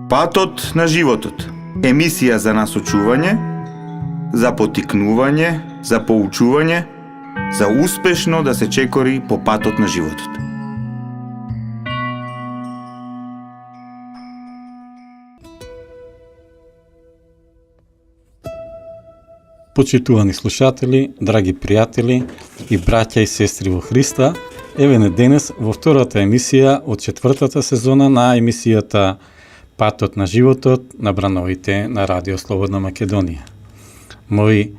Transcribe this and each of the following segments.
Патот на животот. Емисија за насочување, за потикнување, за поучување, за успешно да се чекори по патот на животот. Почитувани слушатели, драги пријатели и браќа и сестри во Христа, еве не денес во втората емисија од четвртата сезона на емисијата Патот на животот на брановите на Радио Слободна Македонија. Мој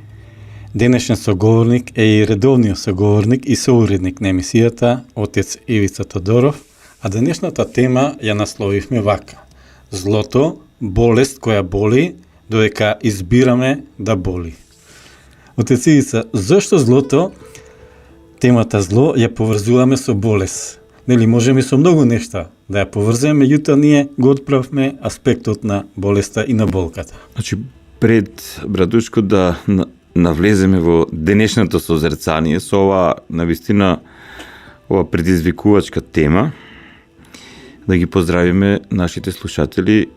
денешен соговорник е и редовниот соговорник и соуредник на емисијата, отец Ивица Тодоров, а денешната тема ја насловивме вака: злото, болест која боли, додека избираме да боли. Отец Ивица, зашто злото, темата зло, ја поврзуваме со болест? Нели можеме со многу нешта да ја поврземе, меѓутоа ние го отправме аспектот на болеста и на болката. Значи, пред братушко да навлеземе во денешното созерцание со ова навистина ова предизвикувачка тема, да ги поздравиме нашите слушатели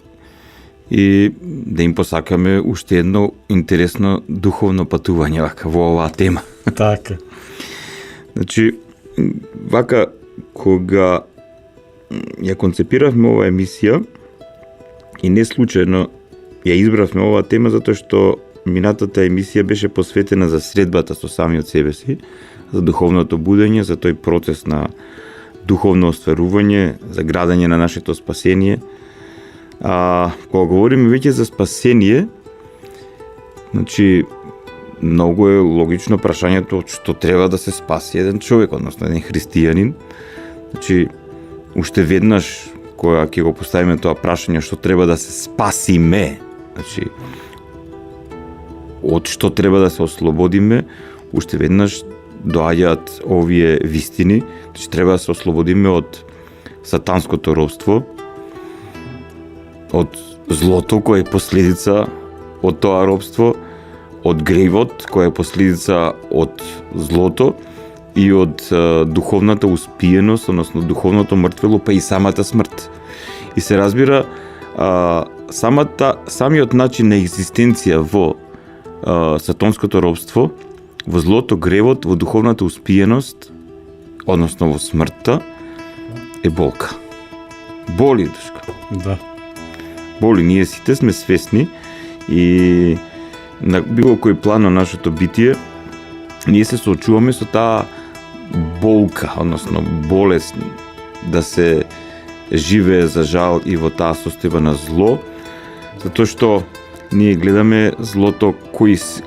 и да им посакаме уште едно интересно духовно патување вака во оваа тема. Така. Значи, вака кога ја концепиравме оваа емисија и не случајно ја избравме оваа тема затоа што минатата емисија беше посветена за средбата со самиот себе си, за духовното будење, за тој процес на духовно остварување, за градење на нашето спасение. Кога говориме веќе за спасение, значи многу е логично прашањето што треба да се спаси еден човек, односно еден христијанин. Значи, уште веднаш кога ќе го поставиме тоа прашање што треба да се спасиме, значи од што треба да се ослободиме, уште веднаш доаѓаат овие вистини. Значи, треба да се ослободиме од сатанското робство, од злото кое е последица од тоа робство, од гревот кој е последица од злото и од духовната успиеност, односно духовното мртвело, па и самата смрт. И се разбира, самиот начин на екзистенција во сатанското робство, во злото, гревот, во духовната успиеност, односно во смртта, е болка. Боли, душка. Да. Боли, ние сите сме свесни и на било кој план на нашето битие ние се соочуваме со таа болка, односно болест, да се живее за жал и во таа состојба на зло, затоа што ние гледаме злото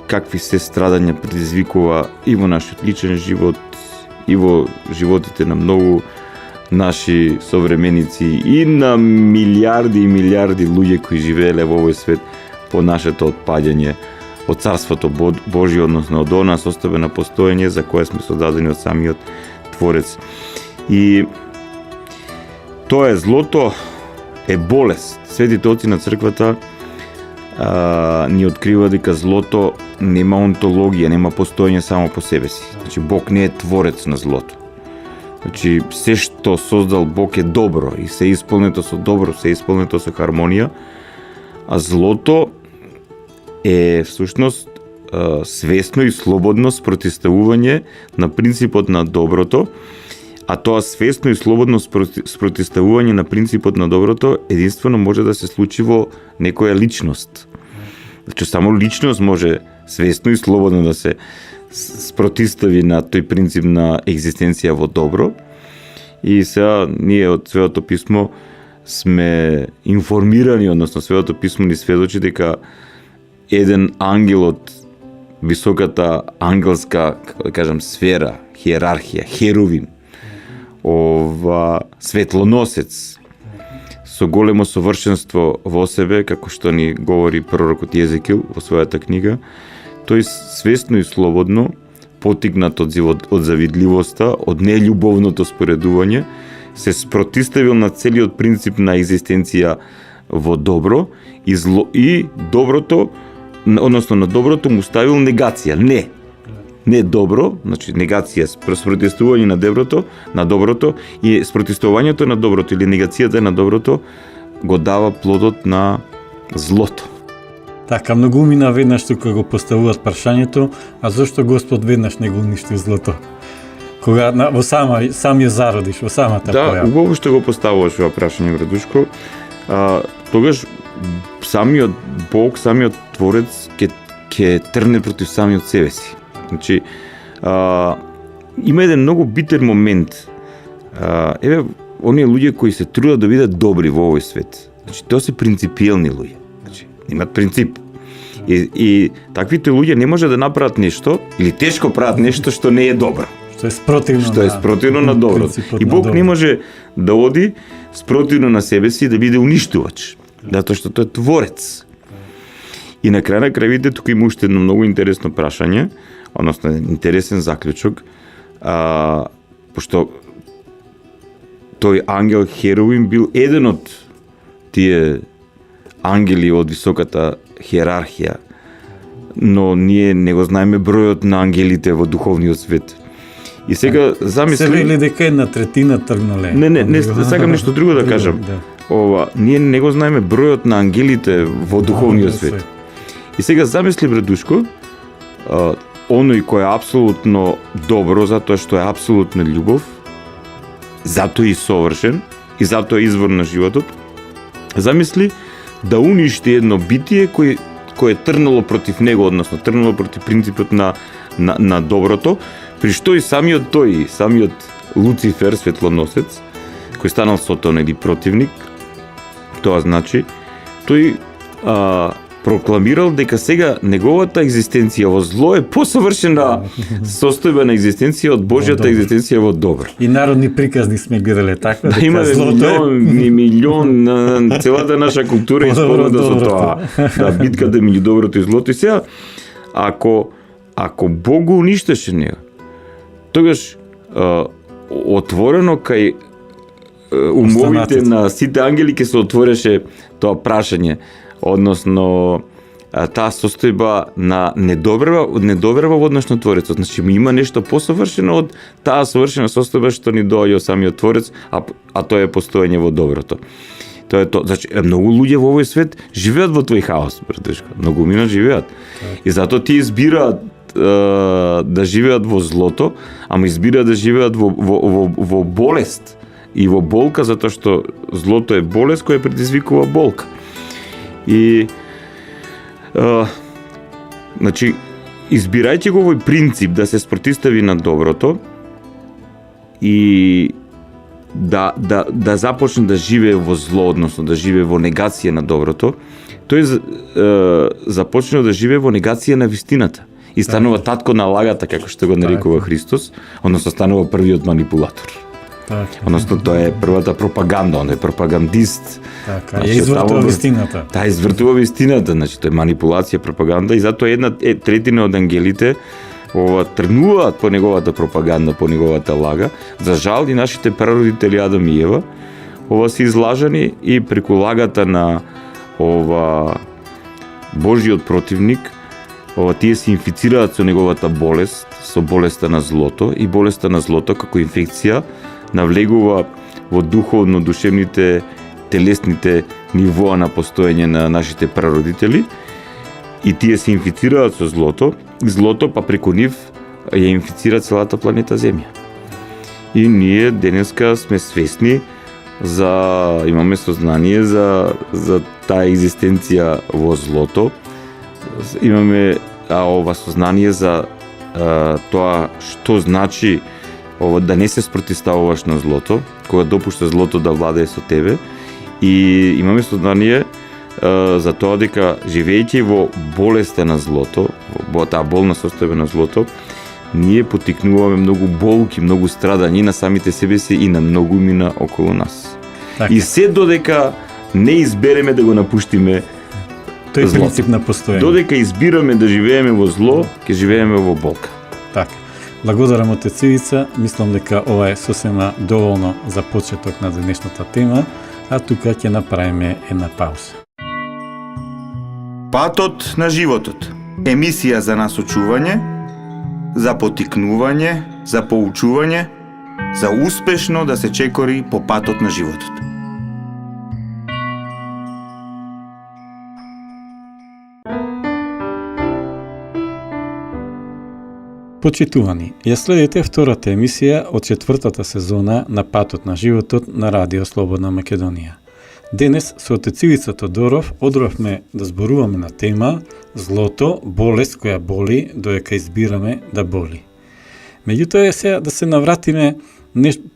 какви се страдања предизвикува и во нашиот личен живот, и во животите на многу наши современици и на милиарди и милиарди луѓе кои живееле во овој свет по нашето отпаѓање од Царството Божие, односно од онаа состојба на постоење за која сме создадени од самиот Творец. И тоа е злото, е болест. Светите отци на црквата ни открива дека злото нема онтологија, нема постоење само по себе си. Значи, Бог не е творец на злото. Значи, се што создал Бог е добро и се исполнето со добро, се исполнето со хармонија, а злото е всушност свесно и слободно спротиставување на принципот на доброто, а тоа свесно и слободно спротиставување на принципот на доброто единствено може да се случи во некоја личност. Значи, само личност може свесно и слободно да се спротистави на тој принцип на екзистенција во добро. И сега ние од Светото писмо сме информирани, односно Светото писмо ни сведочи дека еден ангел од високата ангелска, да кажам, сфера, хиерархија, херувим, светлоносец, со големо совршенство во себе, како што ни говори пророкот Језекил во својата книга, тој свесно и слободно, потигнат од завидливоста, од нељубовното споредување, се спротиставил на целиот принцип на екзистенција во добро и доброто, односно на доброто му ставил негација. Не добро, значи негација, спротивување на доброто и спротивувањето на доброто или негацијата на доброто го дава плодот на злото. Така, многу умина веднаш тука го поставуваат прашањето, а зошто Господ веднаш не го уништи злото? Кога во сам ја зародиш, во самата појава. Убаво што го поставуваш ова прашање, Градушко. Тогаш самиот Бог, самиот Творец ќе трне против самиот себе си. Значи, има еден многу битен момент. Оние луѓе кои се трудат да бидат добри во овој свет. Значи, тоа се принципиелни луѓе. Значи, имат принцип. И таквите луѓе не може да направат нешто, или тешко прават нешто што не е добро. Што е спротивно на доброто. И Бог не може да оди спротивно на себе си да биде уништувач. Затоа што тој е Творец. И на крај на крајвите тука има уште едно многу интересно прашање, односно интересен заклучок, пошто тој ангел Херовим бил еден од тие ангели од високата хиерархија, но ние не го знаеме бројот на ангелите во духовниот свет. И сега замисли... Се вели дека една третина тргнале. Не, сакам нешто друго да кажам. Ние не го знаеме бројот на ангелите во духовниот свет. И сега замисли, Бредушко, оној кој е апсолутно добро, затоа што е апсолутна љубов, затоа и совршен, и затоа извор на животот, замисли да уништи едно битие кој е трнало против него, односно трнало против принципот на доброто, при што и самиот Луцифер, светлоносец, кој станал Сотон или противник, тоа значи, тој прокламирал дека сега неговата екзистенција во зло е посовршена состојба на екзистенција од Божјата екзистенција во добро. И народни приказни сме гледале така, дека има милион, целата наша култура исполнета со тоа. Да, битката меѓу доброто и злото. И сега, ако Бог го уништеше него, тогаш отворено кај умовите на сите ангели ќе се отвореше тоа прашање, односно таа состојба на недоверба во однос на Творецот. Значи има нешто посовршено од таа совршена состојба што ни доаѓа од самиот Творец, а тоа е постоење во доброто. Тоа е тоа. Значи многу луѓе во овој свет живеат во тој хаос, братешко. Многу мина живеат. И затоа тие избираат да живеат во злото, ама избираат да живеат во болест и во болка, затоа што злото е болест која предизвикува болка. И значи избирајќи го овој принцип да се спротивстави на доброто и да започне да живее во зло, односно да живее во негација на доброто, тој започнува да живее во негација на вистината. И станува татко на лагата, како што го нарекува Христос, односно станува првиот манипулатор. Односно тоа е првата пропаганда, он е пропагандист. Така, ја извртува вистината. Таа извртува вистината, значи тоа е манипулација, пропаганда, и затоа една третина од ангелите тргнуваат по неговата пропаганда, по неговата лага. За жал и нашите прародители Адам и Ева се излажани и преку лагата на Божјиот противник, тие се инфицираат со неговата болест, со болеста на злото, и болеста на злото како инфекција навлегува во духовно, душевните, телесните нивоа на постоење на нашите прародители, и тие се инфицираат со злото, и злото па преку нив ја инфицира целата планета Земја. И ние денеска сме свесни имаме сознание за таа екзистенција во злото, имаме сознание за тоа што значи да не се спротивставуваш на злото, кога допушташ злото да владее со тебе, и имаме сознание за тоа дека живејќи во болеста на злото, во таа болна состојба на злото, ние потикнуваме многу болки, многу страдања и на самите себе си и на многу мина околу нас. Так. И се додека не избереме да го напуштиме тој принцип на постоење. Додека избираме да живееме во зло, ќе живееме во болка. Така. Благодарам, отец Ивица. Мислам дека ова е сосема доволно за почеток на денешната тема, а тука ќе направиме една пауза. Патот на животот. Емисија за насочување, за потикнување, за поучување, за успешно да се чекори по патот на животот. Почитувани, ја следите втората емисија од четвртата сезона на Патот на животот на Радио Слободна Македонија. Денес со отец Ивица Тодоров одровме да зборуваме на тема злото, болест која боли, доека избираме да боли. Меѓутоа е сега да се навратиме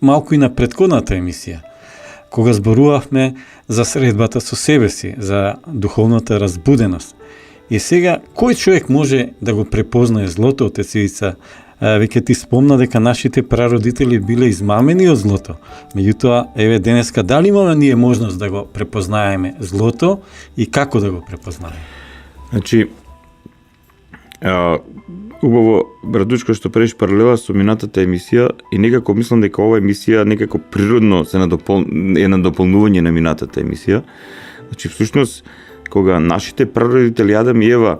малку и на претходната емисија, кога зборувавме за средбата со себе си, за духовната разбуденост. И сега, кој човек може да го препознае злото, отец Ивица? Веќе ти спомна дека нашите прародители биле измамени од злото. Меѓутоа, еве денеска, дали имаме ние можност да го препознаеме злото и како да го препознаеме? Значи, убаво, братучко, што правиш паралела со минатата емисија и некако мислам дека ова емисија некако природно е на дополнување на минатата емисија. Значи, всушност, кога нашите прародители Адам и Ева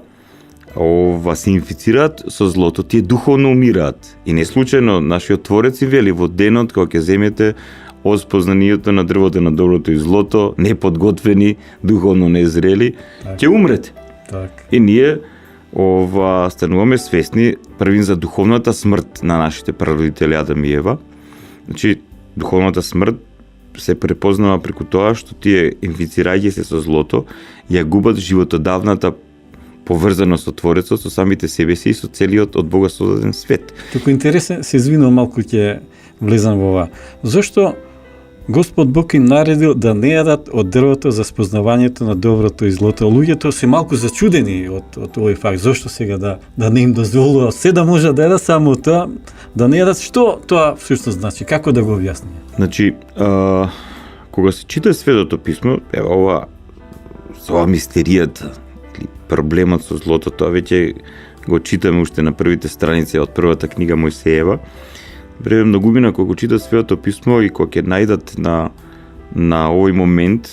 се инфицираат со злото, тие духовно умираат. И не случајно нашиот Творец и вели во денот кога ќе земете од спознанието на дрвото на доброто и злото, неподготвени, духовно незрели, ќе умрете. Так. И ние стануваме свесни првин за духовната смрт на нашите прародители Адам и Ева. Значи, духовната смрт се препознава преку тоа што тие инфицирајќи се со злото, ја губат животодавната поврзаност со Творецот, со самите себе си и со целиот од Бога создаден свет. Туку интересен, се извинувам малку, ќе влезам во ова. Зошто Господ Бог им наредил да не јадат од дрвото за спознавањето на доброто и злото? Луѓето се малку зачудени од овој факт. Зошто сега да не им дозволува се да може да јадат, само тоа да не јадат? Што тоа всушност значи? Како да го објасниме? Значи, кога се чита Светото писмо, ова мистеријата, проблемот со злото, тоа веќе го читаме уште на првите страници од првата книга Мојсеева. Време многумина кога го читат Светото писмо и кога ќе најдат на овој момент,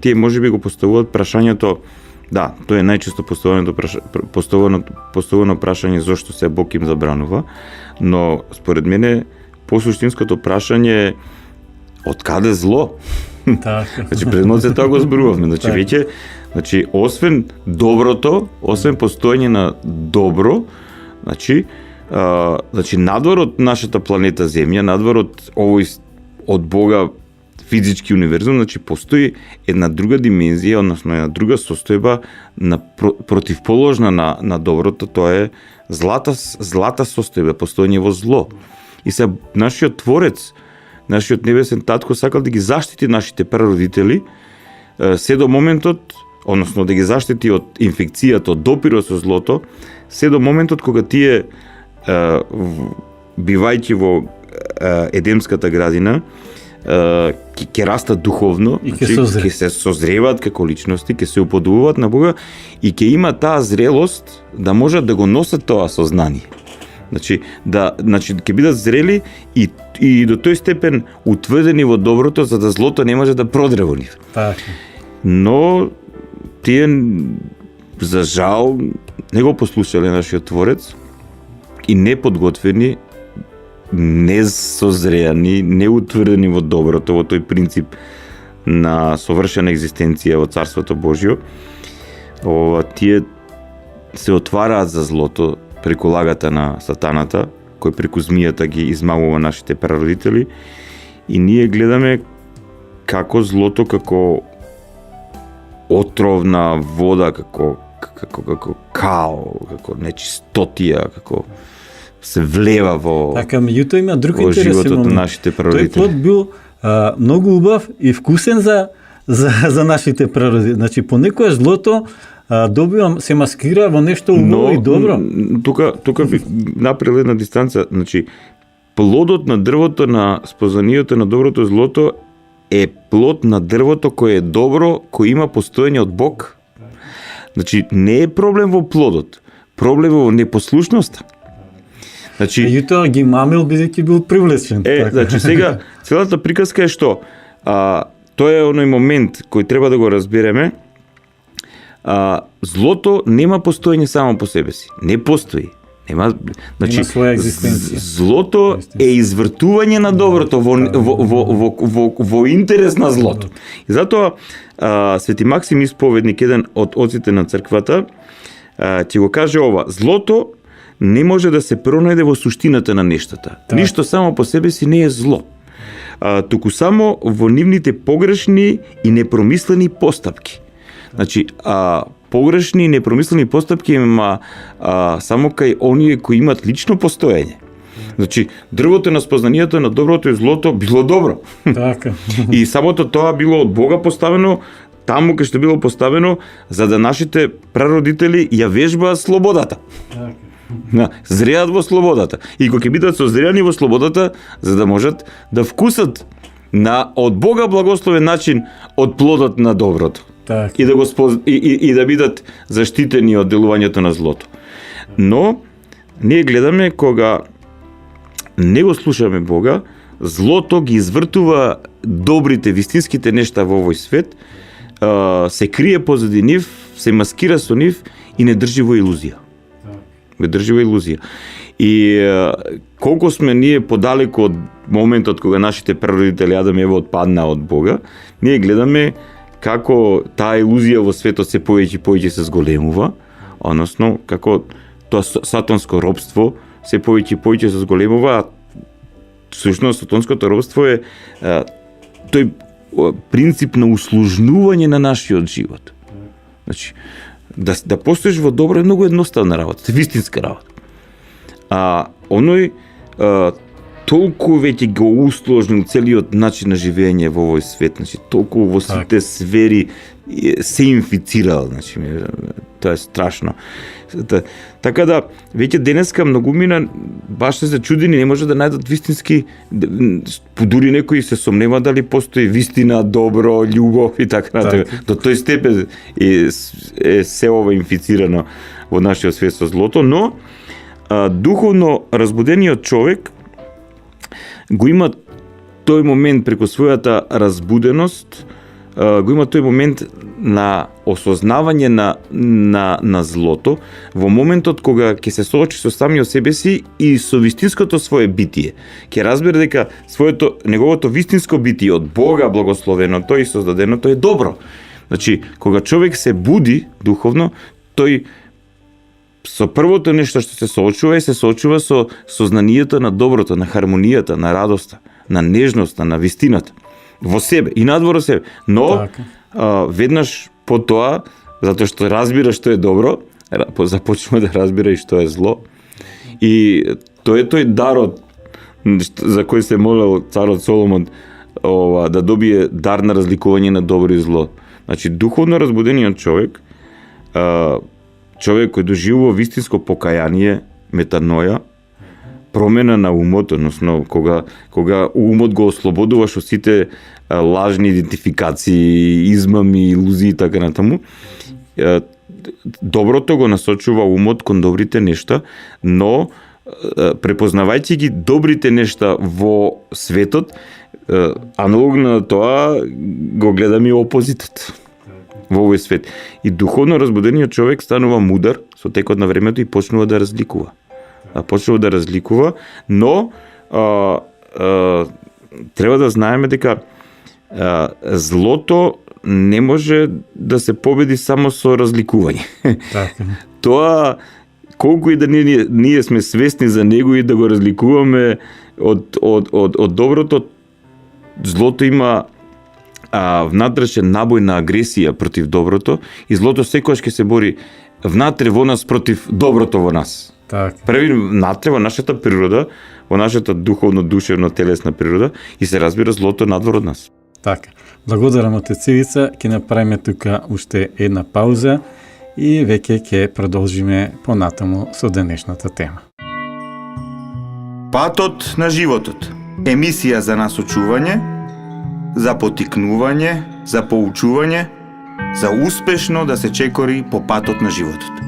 тие можеби го поставуваат прашањето, да, тоа е најчесто поставувано прашање зошто се Бог им забранува, но според мене посуштинското прашање е од каде зло? Така. Значи предноце тоа го зборувавме, значи веќе, значи освен доброто, освен постоење на добро, значи надвор од нашата планета Земја, надвор од овој од Бога физички универзум, значи постои една друга димензија, односно една друга состојба на противположна на доброто, тоа е злата состојба, постоење во зло. И се нашиот Творец, нашиот небесен татко сакал да ги заштити нашите прародители се до моментот, односно да ги заштити од инфекцијата, од допирот со злото, се до моментот кога тие бивајќи во Едемската градина, ќе растат духовно, и ќе се созреваат како личности, ќе се уподобуваат на Бога и ќе има таа зрелост да можат да го носат тоа сознание. Значи ќе бидат зрели и до тој степен утврдени во доброто, за да злото не може да продре во нив. Така. Но тие, за жал, не го послушале нашиот Творец и неподготвени, несозреани, неутврдени во доброто, во тој принцип на совршена екзистенција во Царството Божјо, тие се отвараат за злото преку лагата на сатаната, кој преку змијата ги измамува нашите прародители, и ние гледаме како злото, како отровна вода, како као, како нечистотија, како се влева во така, меѓутоа има друг во интересен животот момент. на нашите прародители. Тој плод бил многу убав и вкусен за нашите прародители. Значи понекогаш злото добивам, се маскира во нешто убаво и добро. Тука би направил една дистанца, значи плодот на дрвото на спознанието на доброто и злото е плод на дрвото кое е добро, кој има постоење од Бог. Значи не е проблем во плодот, проблем во непослушноста. Значи Меѓутоа ги мамил бидејќи бил привлечен. Значи сега целата приказка е што тоа е оној момент кој треба да го разбереме. Злото нема постоење само по себе си. Не постои. Нема своја екзистенција. Злото е извртување на доброто во интерес на злото. И затоа Свети Максим Исповедник, еден од оците на црквата, ќе го каже ова: злото не може да се пронајде во суштината на нештата. Так. Ништо само по себе си не е зло. Туку само во нивните погрешни и непромислени постапки. Значи, погрешни и непромислени постапки има само кај оние кои имат лично постоење. Значи, дрвото на спознанието на доброто и злото било добро. Така. И самото тоа било од Бога поставено, таму кај што било поставено, за да нашите прародители ја вежбаат слободата. Зреат во слободата. И кога ќе бидат созреани во слободата, за да можат да вкусат на од Бога благословен начин од плодот на доброто. Так. И да го и да бидат заштитени од делувањето на злото. Но ние гледаме кога не го слушаме Бога, злото ги извртува добрите, вистинските нешта во овој свет, се крие позади нив, се маскира со нив и не држи во илузија. Не држи во илузија. И колку сме ние подалеку од моментот кога нашите прародители Адам и Ева отпаднаа од Бога, ние гледаме како таа илузија во светот се повеќе и повеќе се зголемува, односно како тоа сатанско робство се повеќе и повеќе се зголемува, а всушност сатанското робство е тој принцип на усложнување на нашиот живот. Значи, да постоиш во добро е многу едноставна работа, вистинска работа. Оној толку веќе го усложнил целиот начин на живење во овој свет, значи толку во сите сфери се инфицирал, значи тоа е страшно. Така да веќе денеска многумина баш се чудени, не може да најдат вистински, дури некои се сомнева дали постои вистина, добро, љубов и така натаму. До тој степен е се ова инфицирано во нашиот свет со злото, но духовно разбудениот човек го има тој момент преку својата разбуденост, го има тој момент на осознавање на злото во моментот кога ќе се соочи со самиот себе си и со вистинското свое битие. Ќе разбере дека неговото вистинско битие од Бога благословеното и создаденото е добро. Значи, кога човек се буди духовно, тој со првото нешто што се соочува со сознанието на доброто, на хармонијата, на радоста, на нежноста, на вистината во себе и надвор себе. Но веднаш по тоа, затоа што разбира што е добро, започнува да разбира и што е зло. И тоа е тој дарот за кој се молел царот Соломон да добие дар на разликување на добро и зло. Значи, духовно разбудениот човек, човек кој доживува вистинско покаяние, метаноја, промена на умот, односно кога умот го ослободуваш од сите лажни идентификации, измами, илузии и така натаму, доброто го насочува умот кон добрите нешта, но препознавајќи ги добрите нешта во светот, аналогно на тоа го гледаме и опозитот во овој свет. И духовно разбудениот човек станува мудар со текот на времето и почнува да разликува. Но треба да знаеме дека злото не може да се победи само со разликување. Тоа, колку и да ние сме свесни за него и да го разликуваме од доброто, злото има внатрешен набој на агресија против доброто и злото секогаш ќе се бори внатре во нас против доброто во нас. Прави внатре во нашата природа, во нашата духовно, душевно, телесна природа и се разбира злото надвор од нас. Така. Благодарам од Цивица, ќе направиме тука уште една пауза и веќе ќе продолжиме понатаму со денешната тема. Патот на животот. Емисија за насочување, за потикнување, за поучување, за успешно да се чекори по патот на животот.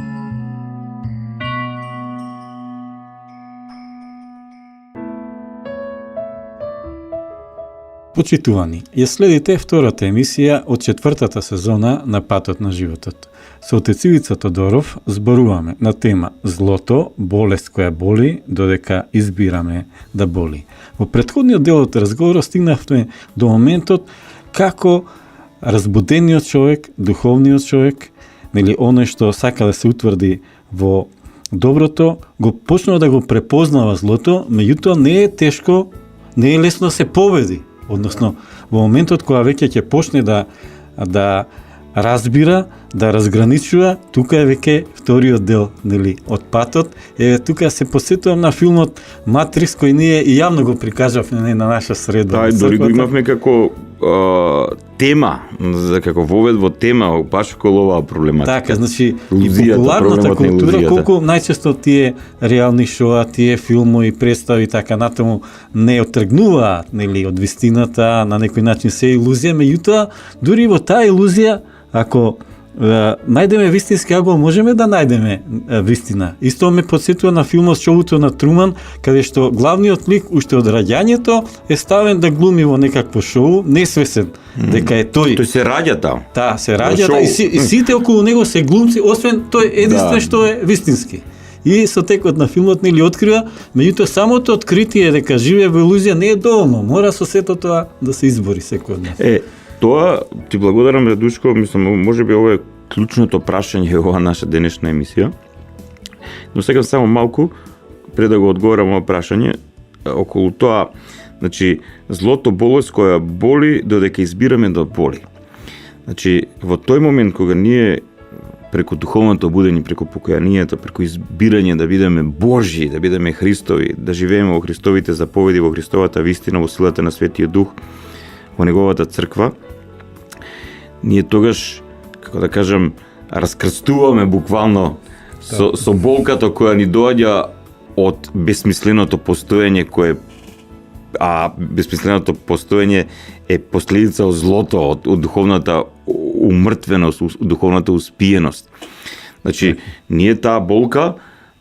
Почитувани, ја следите втората емисија од четвртата сезона на Патот на животот. Со отец Ивица Тодоров зборуваме на тема злото, болест која боли, додека избираме да боли. Во претходниот дел од разговорот стигнавме до моментот како разбудениот човек, духовниот човек, оној што сака да се утврди во доброто го почнува да го препознава злото, меѓутоа не е тешко, не е лесно да се победи. Односно, во моментот кога веќе ќе почне да разбира, да разграничува, тука е веќе вториот дел, нели, од патот. Тука се посетувам на филмот Матрикс, кој ние и јавно го прикажавме на наша среда. Дори го имавме како тема, како вовед во тема, баш околу оваа проблематика. Така, значи, и популарната култура, колку најчесто тие реални шоа, тие филмови, представи, така натаму, не отргнуваат, нели, од вистината, на некој начин се илузија, меѓутоа, дури во таа илузија, ако најдеме вистински агол, можеме да најдеме вистина. Исто ме подсетува на филмот Шоуто на Труман, каде што главниот лик уште од раѓањето е ставен да глуми во некакво шоу, несвесен дека е тој. Тој се раѓа таму. Да, се раѓа и сите околу него се глумци, освен тој единствен што е вистински. И со текот на филмот нели открива, меѓутоа самото откритие дека живее во илузија не е доволно, мора со сето тоа да се избори секој од нас. Тоа, ти благодарам, Радушко, мислам, може би ова е клучното прашање ова наша денешна емисија. Но сега само малку, пред да го одговорам ова прашање, околу тоа, значи, злото болест која боли, додека избираме да боли. Значи, во тој момент кога ние преку духовното будење, преку покајанието, преку избирање да бидеме Божји, да бидеме Христови, да живееме во Христовите заповеди, во Христовата вистина, во силата на Светиот Дух, во неговата црква, ние тогаш, како да кажам, раскрстуваме буквално со болката која ни доаѓа од бесмисленото постоење кое бесмисленото постоење е последица од злото, од духовната умртвеност, од духовната успиеност. Значи, ние таа болка,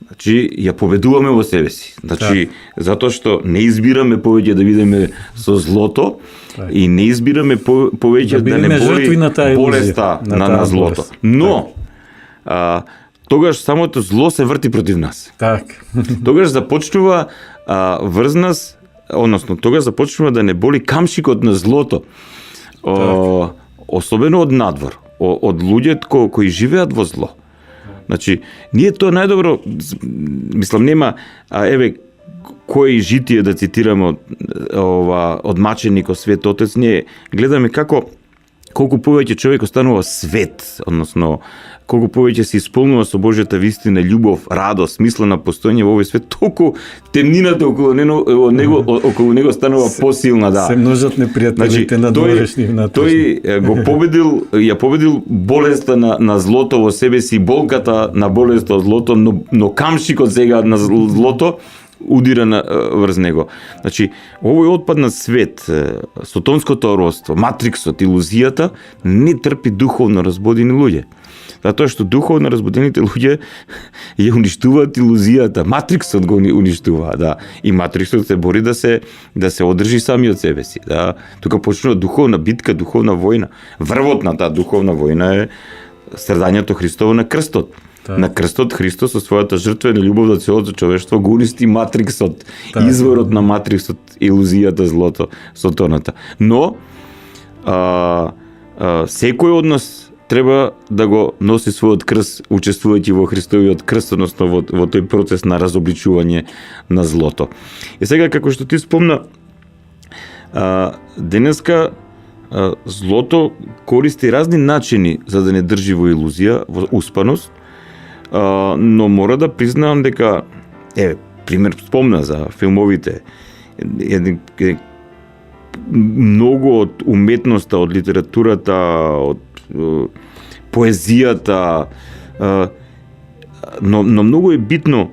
значи, ја победуваме во себе си. Значи, затоа што не избираме повеќе да бидеме со злото, и не избираме повеќе да не боли болеста на злото. Но, тогаш самото зло се врти против нас. Тогаш започнува врз нас, односно, тогаш започнува да не боли камшикот на злото. Особено од надвор, од луѓето кои живеат во зло. Значи, ние тоа најдобро, мислам, нема, кој житие да цитираме од маченикот Свет Отец, ние гледаме колку повеќе човек останува свет, односно колку повеќе се исполнува со Божјата вистина, љубов, радост, смисла на постоење во овој свет, толку темнината околу него станува посилна, да. Се множат непријателите на дорешни внатрешни. Тој го победил болеста на злото во себе си, болката на болеста од злото, но камшикот сега на злото удира врз него. Значи, овој отпад на свет, сотонското родство, матриксот, илузијата, не трпи духовно разбудени луѓе. Затоа што духовно разбудените луѓе ја уништуваат илузијата, матриксот го уништува, да. И матриксот се бори да се одржи сами од себе си, да. Тука почнува духовна битка, духовна војна. Врвот на таа духовна војна е страдањето Христово на крстот. На крстот Христос со својата жртвена љубов до целото човештво го унисти матриксот, изворот на матриксот, илузијата, злото, сотоната. Но секој од нас треба да го носи својот крст, учествувајќи во Христовиот крст, односно во тој процес на разобличување на злото. И сега, како што ти спомна, денеска злото користи разни начини за да не држи во илузија, во успаност, но мора да признаам дека, пример спомна за филмовите, многу од уметноста, од литературата, од поезијата, но многу е битно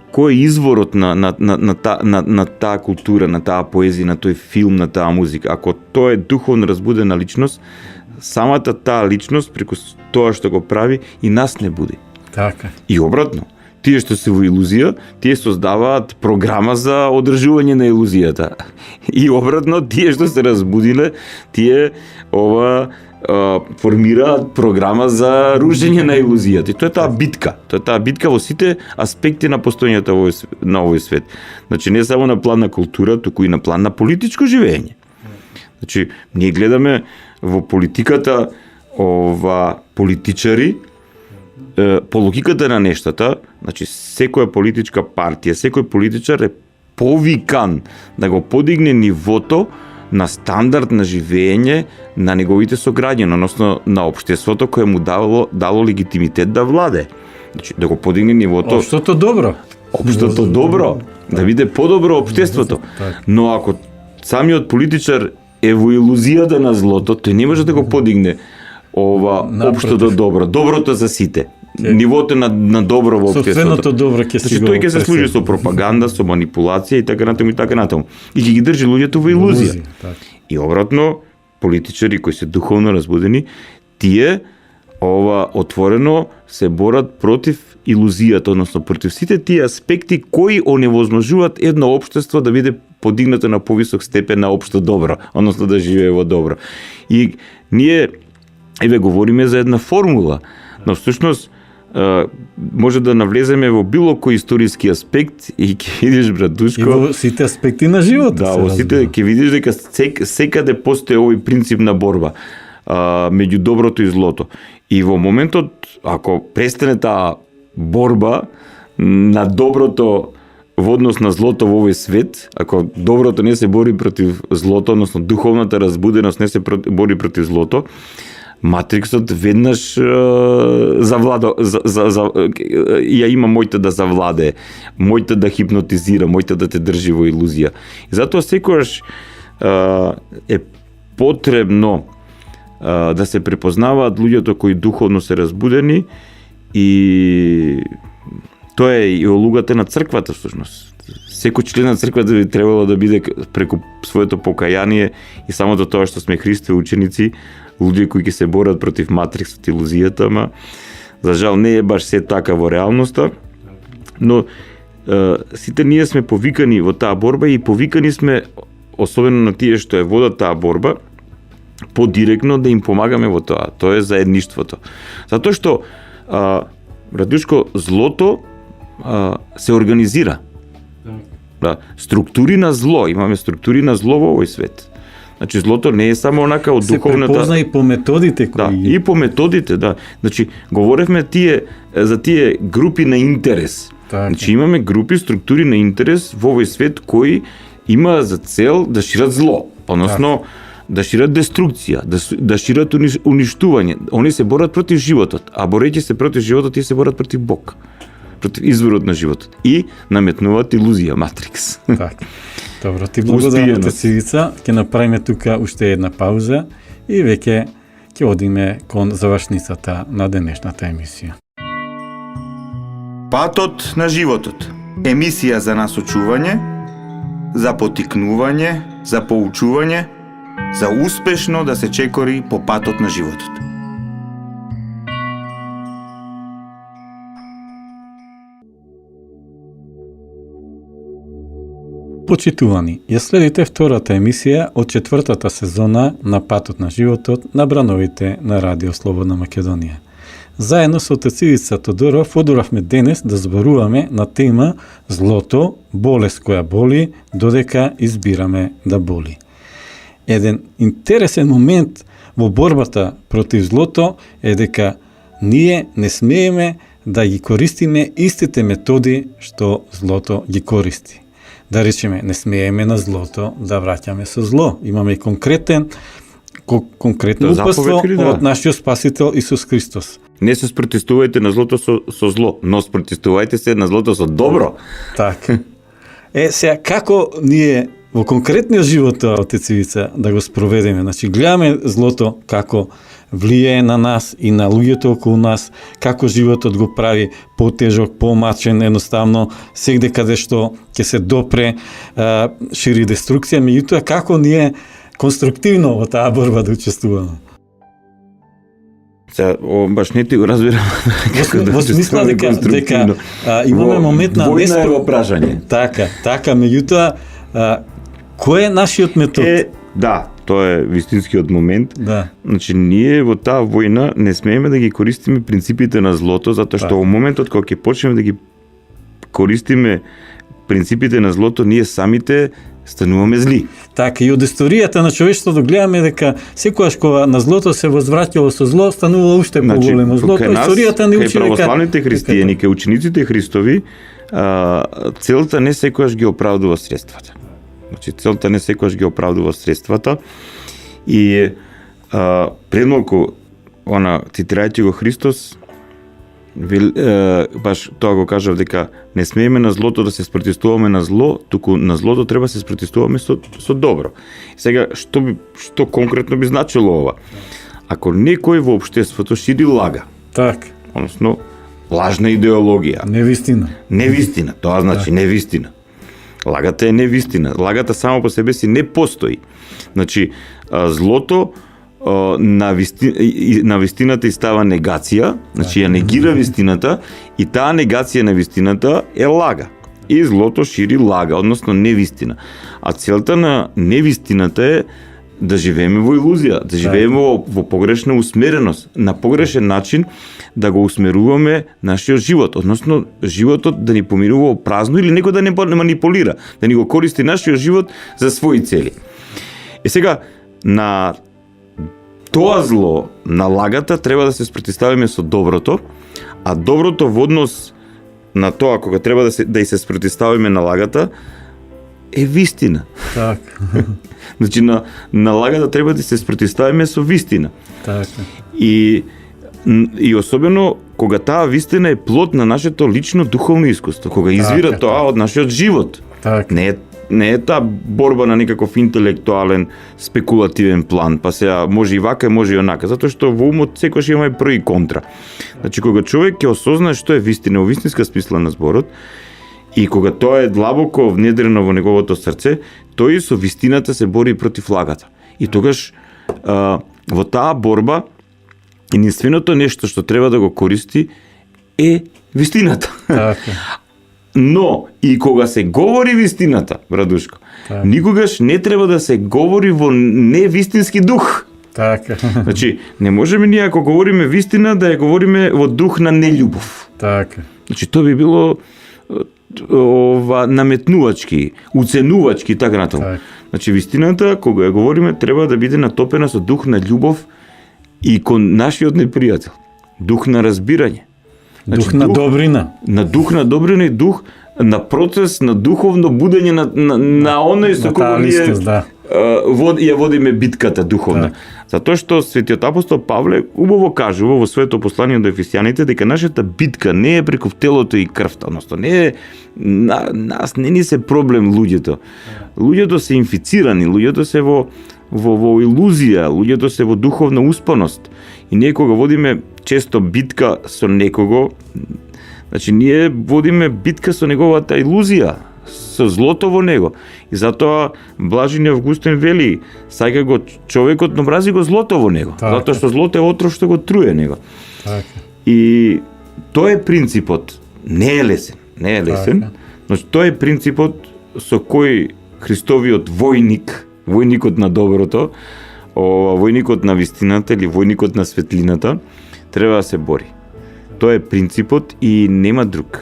кој е изворот на таа култура, на таа поезија, на тој филм, на таа музика. Ако тоа е духовно разбудена личност, самата таа личност преку тоа што го прави и нас не буди. Така. И обратно, тие што се во илузија, тие создаваат програма за одржување на илузијата. И обратно, тие што се разбудиле, тие формираат програма за рушење на илузијата. И тоа е таа битка. Тоа е таа битка во сите аспекти на постоењето на овој свет. Значи, не само на план на култура, туку и на план на политичко живење. Значи, ние гледаме во политиката политичари по логиката на нештата, значи секоја политичка партија, секој политичар е повикан да го подигне нивото на стандард на живење на неговите сограѓани, односно на општеството кое му дало легитимитет да владе. Значи да го подигне нивото Општото добро. општото добро, да биде подобро општеството. Но ако самиот политичар е во илузијата на злото, тој не може да го подигне ова општото добро, доброто за сите. Нивото на добро во општеството. Собственото добро ќе си го Тој ќе се служи со пропаганда, со манипулација и така натаму и така натаму. И ќе ги држи луѓето во илузија. И обратно, политичари кои се духовно разбудени, тие отворено се борат против илузијата, односно против сите тие аспекти кои оневозможуваат едно општество да биде подигнато на повисок степен на општо добро, односно да живее во добро. И ние говориме за една формула, но всушност може да навлеземе во било кој историски аспект и ќе видиш, братушко, и во сите аспекти на животот. Да, во сите ќе видиш дека секаде постои овој принцип на борба меѓу доброто и злото. И во моментот, ако престане таа борба на доброто во однос на злото во овој свет, ако доброто не се бори против злото, односно духовната разбуденост не се бори против злото, Матриксот веднаш ја има мојта да завладе, мојта да хипнотизира, мојта да те држи во илузија. И затоа секогаш е потребно да се препознаваат луѓето кои духовно се разбудени, и тоа е и улогата на црквата всушност. Секој член на црквата би требало да биде преку своето покаяние и самото тоа што сме Христови ученици, луѓе кои ќе се борат против матриксот, илузијата, ама за жал не е баш се така во реалноста, но сите ние сме повикани во таа борба и повикани сме, особено на тие што е водат таа борба, подиректно да им помагаме во тоа. Тоа е заедништвото. Затоа што, братушко, злото се организира. Да, структури на зло, имаме структури на зло во овој свет. Значи злото не е само онака од духовната. Се препозна и по методите кои. Да, и по методите, да. Значи говоревме за тие групи на интерес. Так. Значи имаме групи, структури на интерес во овој свет кои има за цел да шират зло, односно да шират деструкција, да шират уништување. Они се борат против животот, а борејќи се против животот, тие се борат против Бог, против изворот на животот и наметнуваат илузија, матрикс. Так. Добро, ти благодарам, Цивица. Ќе направиме тука уште една пауза и веќе ќе одиме кон завршницата на денешната емисија. Патот на животот. Емисија за насочување, за потикнување, за поучување, за успешно да се чекори по патот на животот. Почитувани, ја следите втората емисија од четвртата сезона на Патот на животот на брановите на Радио Слободна Македонија. Заедно со Цивица Тодоров одуравме денес да зборуваме на тема злото, болест која боли, додека избираме да боли. Еден интересен момент во борбата против злото е дека ние не смееме да ги користиме истите методи што злото ги користи. Да речеме, не смееме на злото да враќаме со зло. Имаме и конкретно упатство од нашиот Спасител Исус Христос. Не се спротивувајте на злото со зло, но спротивувајте се на злото со добро. Така. Сега, како ние во конкретниот живот, Цивица, да го спроведеме? Значи, гледаме злото како влијае на нас и на луѓето околу нас, како животот го прави потежок, помачен, едноставно, сегде каде што ќе се допре, шири деструкција, меѓутоа како ние конструктивно во таа борба да учествуваме? Баш не ти го разбирам. Во смисла дека имаме момент на војна е во прашање. Така, меѓутоа, кој е нашиот метод? Да, тоа е вистинскиот момент. Да. Значи, ние во таа војна не смееме да ги користиме принципите на злото, затоа што во моментот кога ќе почнеме да ги користиме принципите на злото, ние самите стануваме зли. Така, и од историјата на човештвото гледаме дека секогаш кога на злото се возвраќало со зло, станува уште поголемо злото. Историјата ни учи дека православните христијани, кај учениците Христови, целта не секогаш ги оправдува средствата. Значи целта не секогаш ги оправдува средствата и предмалку цитирајќи го Христос, баш тоа го кажав дека не смееме на злото да се спротивствуваме на зло, туку на злото треба се спротивствуваме со добро. Сега што конкретно би значило ова? Ако некој во општеството шири лага, Так. односно лажна идеологија, невистина, тоа значи невистина. Лагата е невистина. Лагата само по себе си не постои. Значи злото на вистината и става негација, значи ја негира вистината и таа негација на вистината е лага. И злото шири лага, односно невистина. А целта на невистината е да живееме во илузија, да живееме во погрешна усмереност, на погрешен начин да го усмеруваме нашиот живот, односно животот да ни поминува празно или некој да не манипулира, да ни го користи нашиот живот за своји цели. И сега на тоа зло, на лагата, треба да се спротивставиме со доброто, а доброто во однос на тоа кога треба да и се спротивставиме на лагата е вистина. Так. Значи на лагата треба да се спротивставиме со вистина. Така. И особено кога таа вистина е плод на нашето лично духовно искуство, кога извира тоа од нашиот живот. Так. Не е таа борба на некаков интелектуален, спекулативен план, па сега може и вака, може и онака, затоа што во умот секогаш има и про и контра. Значи кога човек ќе осознае што е вистина, во вистинска смисла на зборот, и кога тоа е длабоко внедрено во неговото срце, тој со вистината се бори против лагата. И тогаш во таа борба единственото нешто што треба да го користи е вистината. Така. Но и кога се говори вистината, Радушко, никогаш не треба да се говори во невистински дух. Така. Значи, не можеме ние ако говориме вистина да ја говориме во дух на нељубов. Така. Значи, тоа би било наметнувачки, уценувачки и така натаму. Значи, вистината кога ја говориме треба да биде натопена со дух на љубов и кон нашиот непријател. Дух на разбирање. Значи, дух на добрина. На дух на добрина и дух на процес на духовно будење на оној со кого ние ја водиме битката духовна. Затоа што светиот апостол Павле убаво кажува во своето послание до Ефесијаните дека нашата битка не е преку телото и крвта, односно не е нас не ни се проблем луѓето. Луѓето се инфицирани, луѓето се во илузија, луѓето се во духовна успаност. И ние кога водиме често битка со некого, значи ние водиме битка со неговата илузија, со злото во него. И затоа Блажени Августин вели, саѓа го човекот, но мрази го злото во него. Така. Затоа што злото е отров што го труе него. Така. И тоа е принципот. Не е лесен, Така. но тоа е принципот со кој Христовиот војникот на доброто, војникот на вистината или војникот на светлината, треба да се бори. Тоа е принципот и нема друг.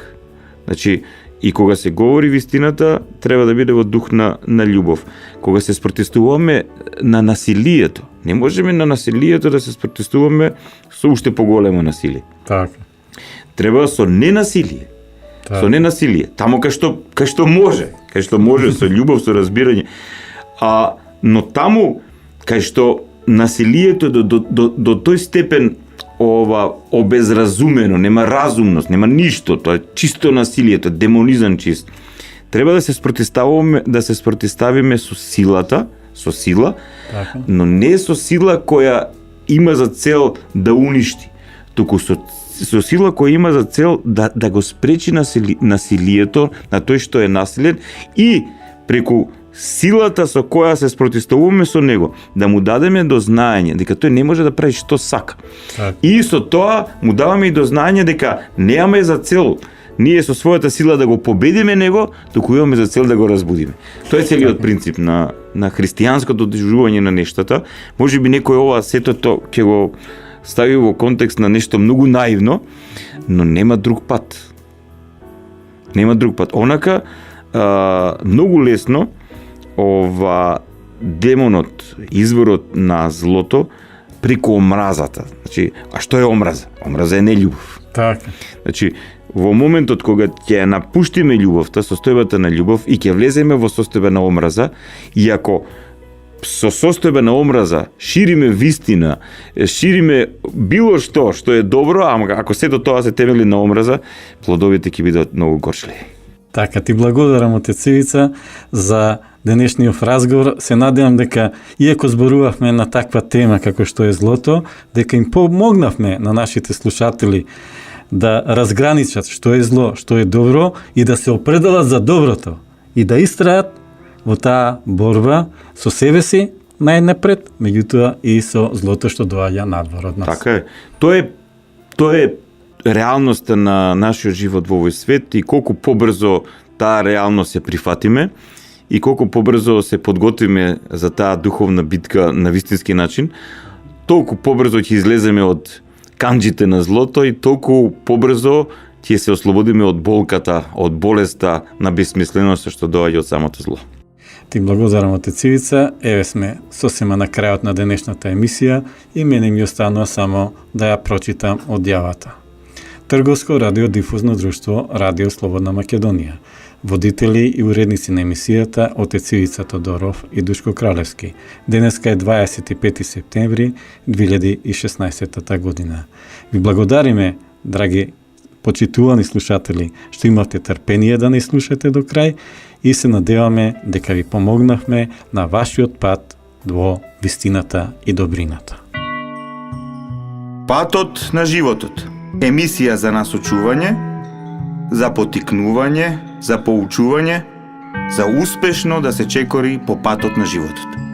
Значи, и кога се говори вистината, треба да биде во дух на љубов. Кога се спротивствуваме на насилието, не можеме на насилието да се спротивствуваме со уште поголемо насилие. Така. Треба со ненасилие. Така. Со ненасилие. Таму кај што може со љубов, со разбирање. Но таму кај што насилието до тој степен обезразумено, нема разумност, нема ништо, тоа е чисто насилие, тоа е демонизам чист. Треба да се спротивставиме со сила, Така. но не со сила која има за цел да уништи, туку со сила која има за цел да го спречи насилието на тој што е насилен и преку силата со која се спротивставуваме со него, да му дадеме до знаење дека тој не може да прави што сака. Так. И со тоа му даваме и до знаење дека немаме за цел ние со својата сила да го победиме него, туку имаме за цел да го разбудиме. Тоа е целиот принцип на христијанското доживување на нештата. Можеби некој ова сетото ќе го стави во контекст на нешто многу наивно, но нема друг пат. Нема друг пат. Онака многу лесно демонот, изворот на злото, преку омразата. Значи, а што е омраза? Омраза е нељубов. Така. Значи, во моментот кога ќе напуштиме љубовта, состојбата на љубов и ќе влеземе во состојба на омраза, и ако со состојба на омраза шириме вистина, шириме било што е добро, ама ако сето тоа се темели на омраза, плодовите ќе бидат многу горчливи. Така, ти благодарам, отец Ивица, за денешниот разговор. Се надевам дека, иако зборувавме на таква тема како што е злото, дека им помогнавме на нашите слушатели да разграничат што е зло, што е добро и да се определат за доброто и да истрајат во таа борба со себе си најнапред, меѓутоа и со злото што доаѓа надвор од нас. Така е. Тоа е реалноста на нашиот живот во овој свет и колку побрзо таа реалност се прифатиме и колку побрзо се подготвиме за таа духовна битка на вистински начин, толку побрзо ќе излеземе од канџите на злото и толку побрзо ќе се ослободиме од болката, од болеста на бесмисленоста што доаѓа од самото зло. Ти благодарам, отец Ивица. Еве сме сосема на крајот на денешната емисија и мене ми останува само да ја прочитам одјавата. Трговско радиодифузно друштво Радио Слободна Македонија. Водители и уредници на емисијата отец Ивица Тодоров и Душко Кралевски. Денеска е 25 септември 2016 година. Ви благодариме, драги почитувани слушатели, што имавте трпение да не слушате до крај и се надеваме дека ви помогнавме на вашиот пат во вистината и добрината. Патот на животот. Емисија за насочување, за потикнување, за поучување, за успешно да се чекори по патот на животот.